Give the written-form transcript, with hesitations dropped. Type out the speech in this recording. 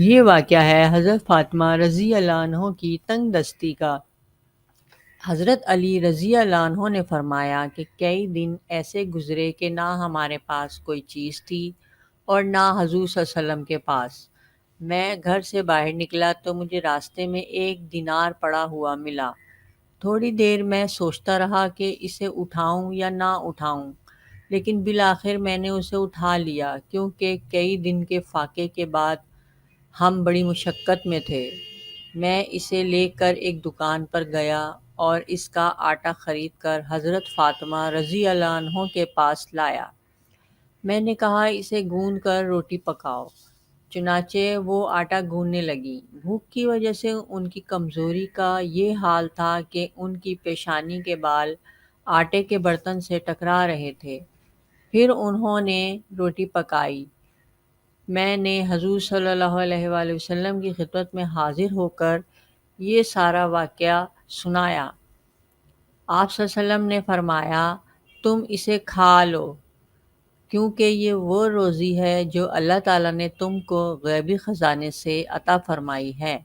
یہ واقعہ ہے حضرت فاطمہ رضی اللہ عنہ کی تنگ دستی کا۔ حضرت علی رضی اللہ عنہ نے فرمایا کہ کئی دن ایسے گزرے کہ نہ ہمارے پاس کوئی چیز تھی اور نہ حضور صلی اللہ علیہ وسلم کے پاس۔ میں گھر سے باہر نکلا تو مجھے راستے میں ایک دینار پڑا ہوا ملا۔ تھوڑی دیر میں سوچتا رہا کہ اسے اٹھاؤں یا نہ اٹھاؤں، لیکن بالآخر میں نے اسے اٹھا لیا کیونکہ کئی دن کے فاقے کے بعد ہم بڑی مشقت میں تھے۔ میں اسے لے کر ایک دکان پر گیا اور اس کا آٹا خرید کر حضرت فاطمہ رضی اللہ عنہ کے پاس لایا۔ میں نے کہا اسے گوندھ کر روٹی پکاؤ۔ چنانچہ وہ آٹا گوندھنے لگی۔ بھوک کی وجہ سے ان کی کمزوری کا یہ حال تھا کہ ان کی پیشانی کے بال آٹے کے برتن سے ٹکرا رہے تھے۔ پھر انہوں نے روٹی پکائی۔ میں نے حضور صلی اللہ علیہ وآلہ وسلم کی خدمت میں حاضر ہو کر یہ سارا واقعہ سنایا۔ آپ صلی اللہ علیہ وسلم نے فرمایا، تم اسے کھا لو کیونکہ یہ وہ روزی ہے جو اللہ تعالیٰ نے تم کو غیبی خزانے سے عطا فرمائی ہے۔